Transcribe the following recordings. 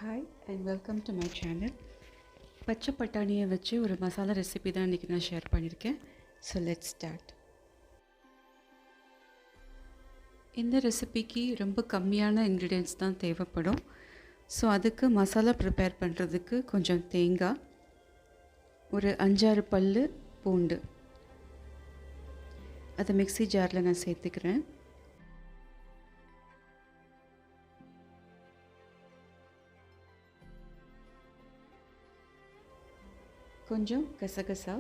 Hi and welcome to my channel. பச்சை பட்டாணியை வச்சு ஒரு மசாலா ரெசிபி தான் இன்றைக்கி நான் ஷேர் பண்ணியிருக்கேன். So let's start. இந்த ரெசிபிக்கு ரொம்ப கம்மியான இன்க்ரீடியன்ட்ஸ் தான் தேவைப்படும். ஸோ அதுக்கு மசாலா ப்ரிப்பேர் பண்ணுறதுக்கு கொஞ்சம் தேங்காய், ஒரு 5-6 பல் பூண்டு, அதை மிக்ஸி ஜாரில் நான் சேர்த்துக்கிறேன். கொஞ்சம் கசகசா,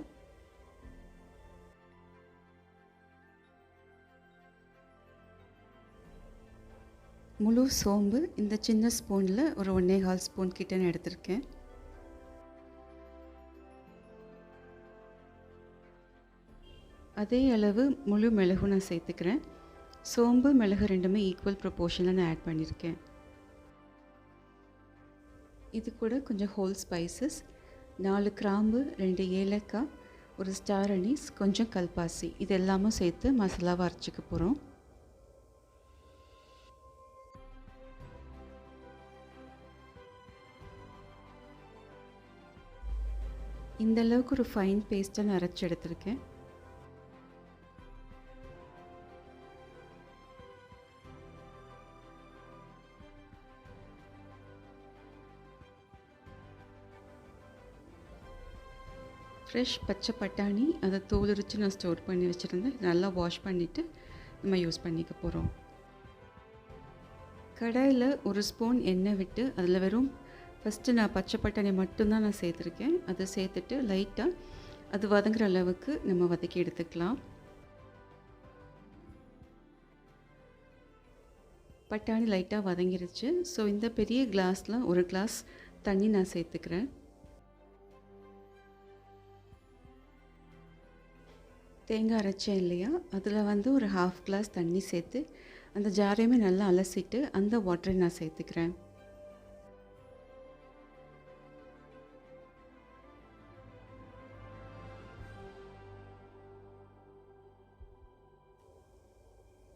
முழு சோம்பு இந்த சின்ன ஸ்பூனில் ஒரு 1.25 ஸ்பூன் கிட்ட நான் எடுத்திருக்கேன். அதே அளவு முழு மிளகு நான் சேர்த்துக்கிறேன். சோம்பு மிளகு ரெண்டுமே ஈக்குவல் ப்ரொப்போர்ஷனில் நான் ஆட் பண்ணியிருக்கேன். இது கூட கொஞ்சம் ஹோல் ஸ்பைசஸ், 4 கிராம்பு, 2 ஏலக்காய், ஒரு ஸ்டார் அனீஸ், கொஞ்சம் கல்பாசி, இது எல்லாமும் சேர்த்து மசாலாவை அரைச்சிக்க போகிறோம். இந்த அளவுக்கு ஒரு ஃபைன் பேஸ்ட்டை நான் அரைச்சி எடுத்திருக்கேன். ஃப்ரெஷ் பச்சை பட்டாணி, அதை தோல் உரித்து நான் ஸ்டோர் பண்ணி வச்சுருந்தேன். நல்லா வாஷ் பண்ணிவிட்டு நம்ம யூஸ் பண்ணிக்க போகிறோம். கடாயில் ஒரு ஸ்பூன் எண்ணெய் விட்டு அதில் வெறும் ஃபஸ்ட்டு நான் பச்சை பட்டாணி மட்டும்தான் நான் சேர்த்துருக்கேன். அதை சேர்த்துட்டு லைட்டாக அது வதங்குற அளவுக்கு நம்ம வதக்கி எடுத்துக்கலாம். பட்டாணி லைட்டாக வதங்கிருச்சு. ஸோ இந்த பெரிய கிளாஸில் ஒரு கிளாஸ் தண்ணி நான் சேர்த்துக்கிறேன். தேங்காய் அரைச்சேன் இல்லையா, அதில் ஒரு 1/2 கிளாஸ் தண்ணி சேர்த்து அந்த ஜாரையுமே நல்லா அலசிட்டு அந்த வாட்டரை நான் சேர்த்துக்கிறேன்.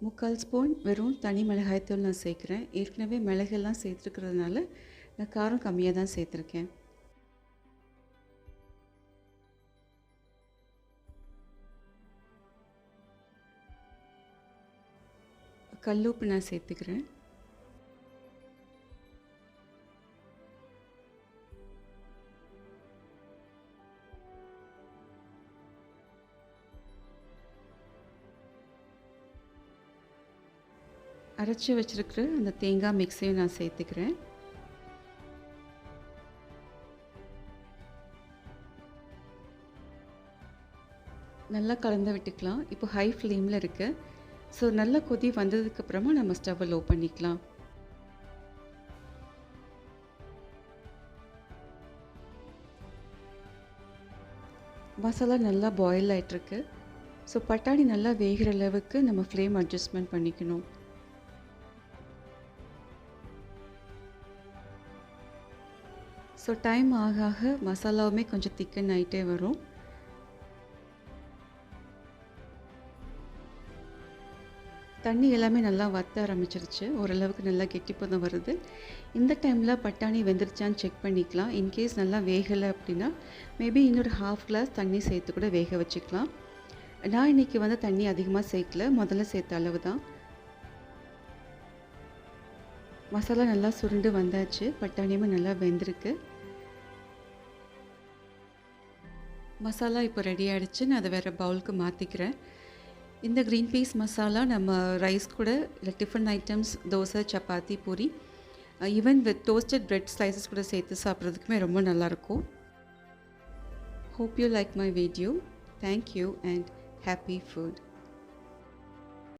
முக்கால் ஸ்பூன் வெறும் தனி மிளகாய்த்தூள் நான் சேர்க்குறேன். ஏற்கனவே மிளகெல்லாம் சேர்த்துருக்கிறதுனால நான் காரம் கம்மியாக தான் சேர்த்துருக்கேன். கல்லுப்பு நான் சேர்த்துக்கிறேன். அரைச்சி வச்சிருக்கிற அந்த தேங்காய் மிக்ஸையும் நான் சேர்த்துக்கிறேன். நல்லா கலந்து விட்டுக்கலாம். இப்போ ஹை ஃப்ளேமில் இருக்குது. ஸோ நல்லா கொதி வந்ததுக்கப்புறமா நம்ம ஸ்டவ்வை லோ பண்ணிக்கலாம். மசாலா நல்லா பாயில் ஆகிட்டுருக்கு. ஸோ பட்டாணி நல்லா வேகிற அளவுக்கு நம்ம ஃப்ளேம் அட்ஜஸ்ட்மெண்ட் பண்ணிக்கணும். ஸோ டைம் ஆக ஆக மசாலாவுமே கொஞ்சம் திக்கன் ஆகிட்டே வரும். தண்ணி எல்லாமே நல்லா வற்ற ஆரம்பிச்சிருச்சு. ஓரளவுக்கு நல்லா கெட்டிப்பதம் வருது. இந்த டைமில் பட்டாணி வெந்துருச்சான்னு செக் பண்ணிக்கலாம். இன்கேஸ் நல்லா வேகலை அப்படின்னா மேபி இன்னொரு 1/2 கிளாஸ் தண்ணி சேர்த்து கூட வேக வச்சுக்கலாம். நான் இன்றைக்கி தண்ணி அதிகமாக சேர்க்கல, முதல்ல சேர்த்த அளவு தான். மசாலா நல்லா சுருண்டு வந்தாச்சு. பட்டாணியுமே நல்லா வெந்திருக்கு. மசாலா இப்போ ரெடி ஆகிடுச்சு. நான் அதை வேறு பவுலுக்கு மாற்றிக்கிறேன். இந்த க்ரீன் பீஸ் மசாலா நம்ம ரைஸ் கூட, இல்லை tiffin items, dosa, chapati, puri, even with tossed bread slices கூட சேர்த்து சாப்பிட்றதுக்குமே ரொம்ப நல்லாயிருக்கும். Hope you like my video. Thank you and happy food.